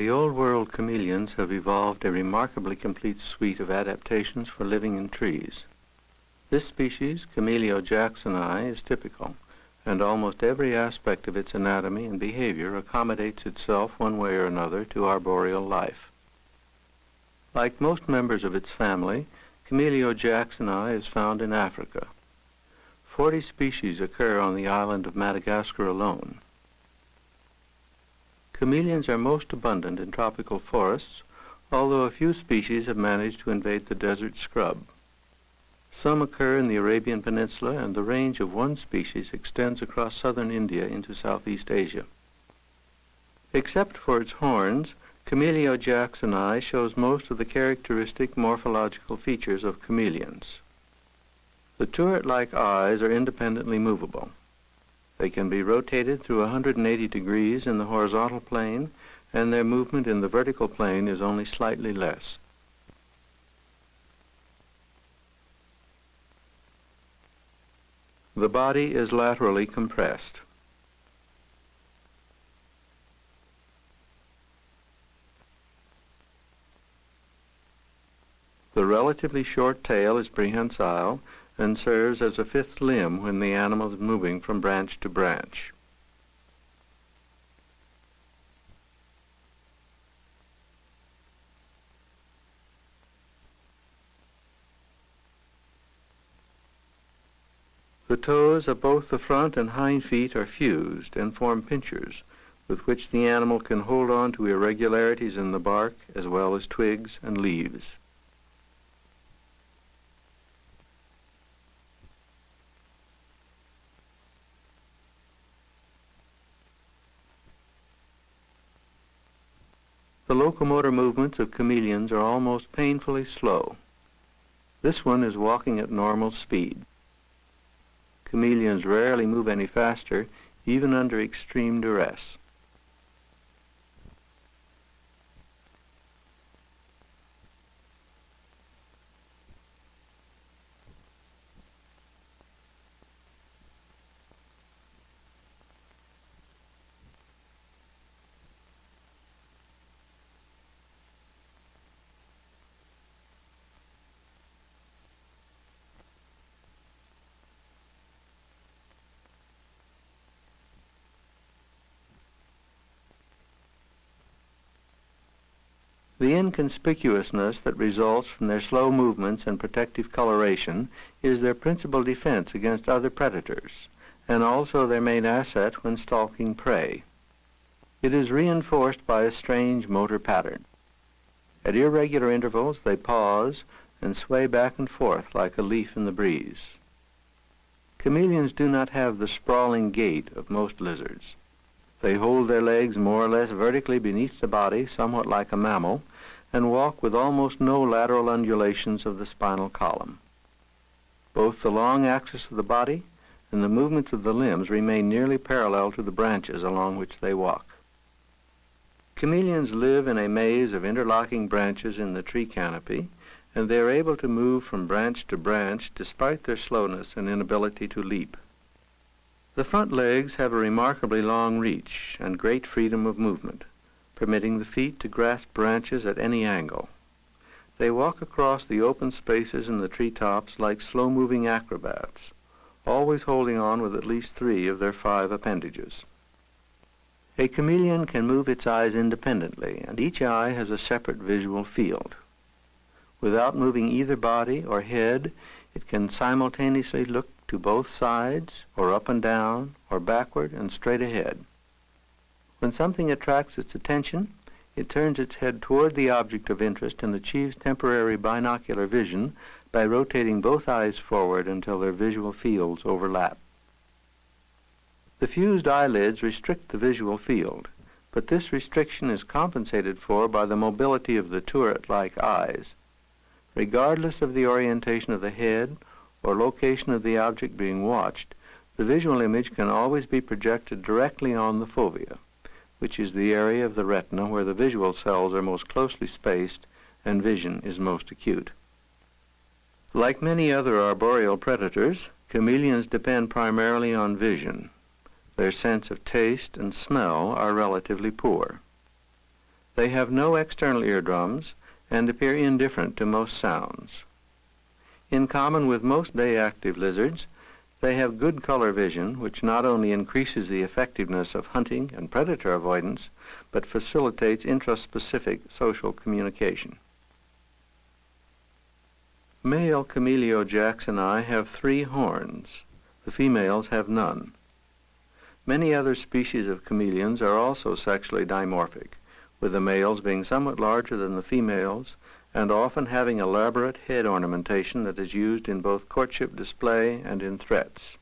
The Old World chameleons have evolved a remarkably complete suite of adaptations for living in trees. This species, Chameleon jacksonii, is typical, and almost every aspect of its anatomy and behavior accommodates itself one way or another to arboreal life. Like most members of its family, Chameleon jacksonii is found in Africa. 40 species occur on the island of Madagascar alone. Chameleons are most abundant in tropical forests, although a few species have managed to invade the desert scrub. Some occur in the Arabian Peninsula, and the range of one species extends across southern India into Southeast Asia. Except for its horns, Chameleon jacksonii shows most of the characteristic morphological features of chameleons. The turret-like eyes are independently movable. They can be rotated through 180 degrees in the horizontal plane, and their movement in the vertical plane is only slightly less. The body is laterally compressed. The relatively short tail is prehensile and serves as a fifth limb when the animal is moving from branch to branch. The toes of both the front and hind feet are fused and form pinchers, with which the animal can hold on to irregularities in the bark as well as twigs and leaves. The locomotor movements of chameleons are almost painfully slow. This one is walking at normal speed. Chameleons rarely move any faster, even under extreme duress. The inconspicuousness that results from their slow movements and protective coloration is their principal defense against other predators, and also their main asset when stalking prey. It is reinforced by a strange motor pattern. At irregular intervals, they pause and sway back and forth like a leaf in the breeze. Chameleons do not have the sprawling gait of most lizards. They hold their legs more or less vertically beneath the body, somewhat like a mammal, and walk with almost no lateral undulations of the spinal column. Both the long axis of the body and the movements of the limbs remain nearly parallel to the branches along which they walk. Chameleons live in a maze of interlocking branches in the tree canopy, and they are able to move from branch to branch despite their slowness and inability to leap. The front legs have a remarkably long reach and great freedom of movement, permitting the feet to grasp branches at any angle. They walk across the open spaces in the treetops like slow-moving acrobats, always holding on with at least 3 of their 5 appendages. A chameleon can move its eyes independently, and each eye has a separate visual field. Without moving either body or head, it can simultaneously look to both sides, or up and down, or backward and straight ahead. When something attracts its attention, it turns its head toward the object of interest and achieves temporary binocular vision by rotating both eyes forward until their visual fields overlap. The fused eyelids restrict the visual field, but this restriction is compensated for by the mobility of the turret-like eyes. Regardless of the orientation of the head or location of the object being watched, the visual image can always be projected directly on the fovea, which is the area of the retina where the visual cells are most closely spaced and vision is most acute. Like many other arboreal predators, chameleons depend primarily on vision. Their sense of taste and smell are relatively poor. They have no external eardrums and appear indifferent to most sounds. In common with most day-active lizards, they have good color vision, which not only increases the effectiveness of hunting and predator avoidance, but facilitates intraspecific social communication. Male Chameleon jacksonii have 3 horns. The females have none. Many other species of chameleons are also sexually dimorphic, with the males being somewhat larger than the females and often having elaborate head ornamentation that is used in both courtship display and in threats.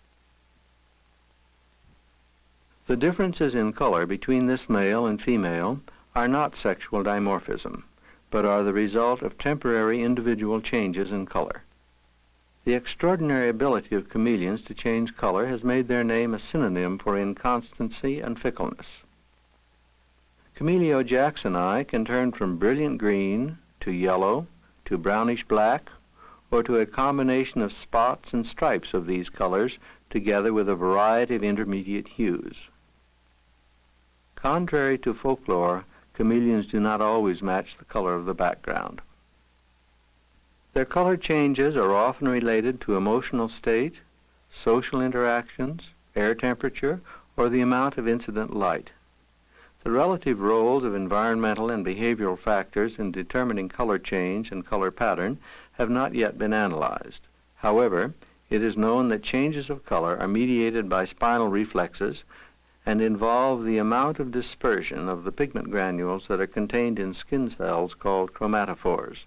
The differences in color between this male and female are not sexual dimorphism, but are the result of temporary individual changes in color. The extraordinary ability of chameleons to change color has made their name a synonym for inconstancy and fickleness. Chameleon jacksonii can turn from brilliant green to yellow, to brownish black, or to a combination of spots and stripes of these colors, together with a variety of intermediate hues. Contrary to folklore, chameleons do not always match the color of the background. Their color changes are often related to emotional state, social interactions, air temperature, or the amount of incident light. The relative roles of environmental and behavioral factors in determining color change and color pattern have not yet been analyzed. However, it is known that changes of color are mediated by spinal reflexes and involve the amount of dispersion of the pigment granules that are contained in skin cells called chromatophores.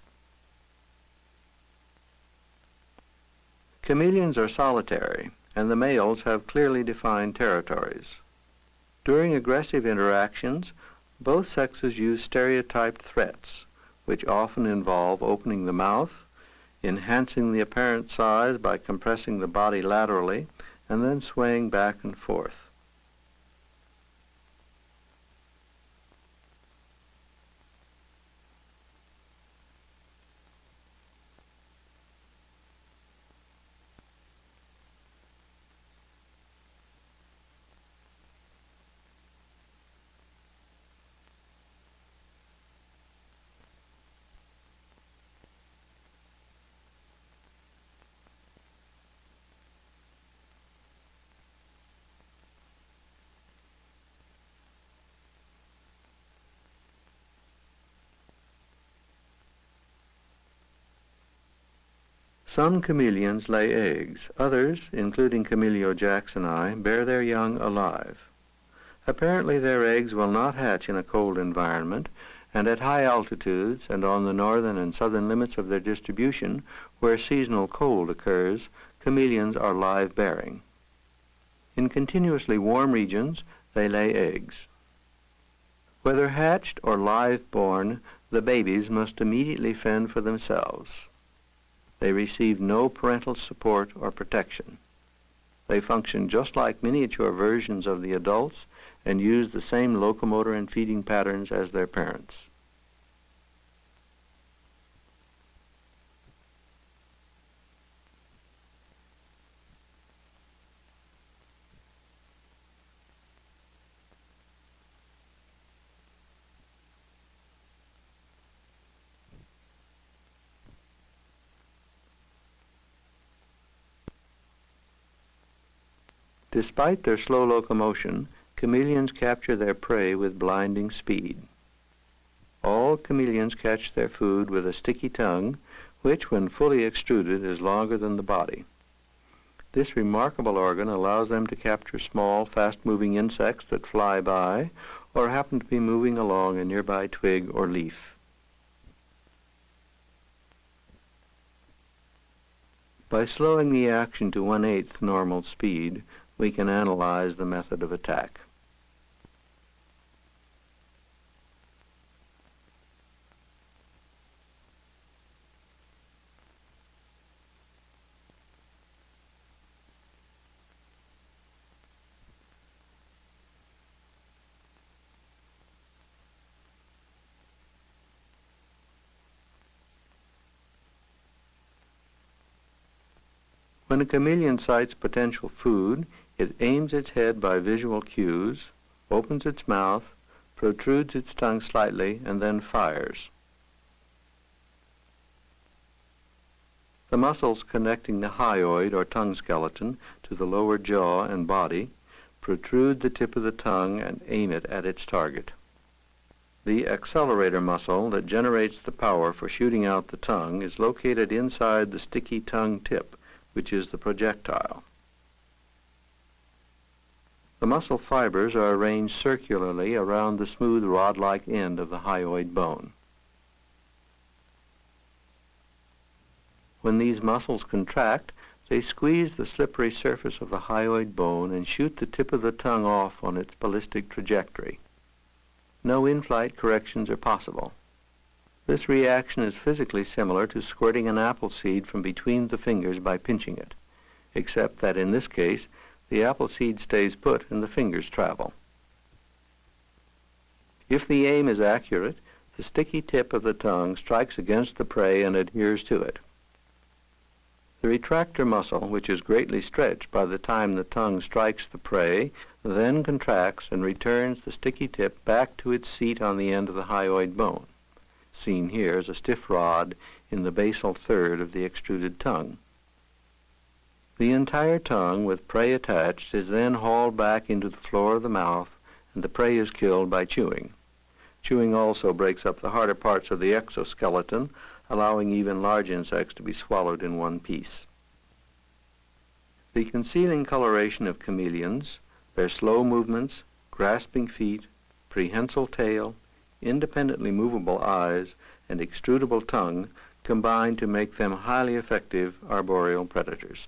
Chameleons are solitary, and the males have clearly defined territories. During aggressive interactions, both sexes use stereotyped threats, which often involve opening the mouth, enhancing the apparent size by compressing the body laterally, and then swaying back and forth. Some chameleons lay eggs. Others, including Chameleon jacksonii, bear their young alive. Apparently their eggs will not hatch in a cold environment, and at high altitudes and on the northern and southern limits of their distribution, where seasonal cold occurs, chameleons are live-bearing. In continuously warm regions, they lay eggs. Whether hatched or live-born, the babies must immediately fend for themselves. They receive no parental support or protection. They function just like miniature versions of the adults and use the same locomotor and feeding patterns as their parents. Despite their slow locomotion, chameleons capture their prey with blinding speed. All chameleons catch their food with a sticky tongue, which, when fully extruded, is longer than the body. This remarkable organ allows them to capture small, fast-moving insects that fly by or happen to be moving along a nearby twig or leaf. By slowing the action to 1/8 normal speed, we can analyze the method of attack. When a chameleon sights potential food, it aims its head by visual cues, opens its mouth, protrudes its tongue slightly, and then fires. The muscles connecting the hyoid or tongue skeleton to the lower jaw and body protrude the tip of the tongue and aim it at its target. The accelerator muscle that generates the power for shooting out the tongue is located inside the sticky tongue tip, which is the projectile. The muscle fibers are arranged circularly around the smooth rod-like end of the hyoid bone. When these muscles contract, they squeeze the slippery surface of the hyoid bone and shoot the tip of the tongue off on its ballistic trajectory. No in-flight corrections are possible. This reaction is physically similar to squirting an apple seed from between the fingers by pinching it, except that in this case, the apple seed stays put and the fingers travel. If the aim is accurate, the sticky tip of the tongue strikes against the prey and adheres to it. The retractor muscle, which is greatly stretched by the time the tongue strikes the prey, then contracts and returns the sticky tip back to its seat on the end of the hyoid bone. Seen here is a stiff rod in the basal third of the extruded tongue. The entire tongue with prey attached is then hauled back into the floor of the mouth, and the prey is killed by chewing. Chewing also breaks up the harder parts of the exoskeleton, allowing even large insects to be swallowed in one piece. The concealing coloration of chameleons, their slow movements, grasping feet, prehensile tail, independently movable eyes, and extrudable tongue combine to make them highly effective arboreal predators.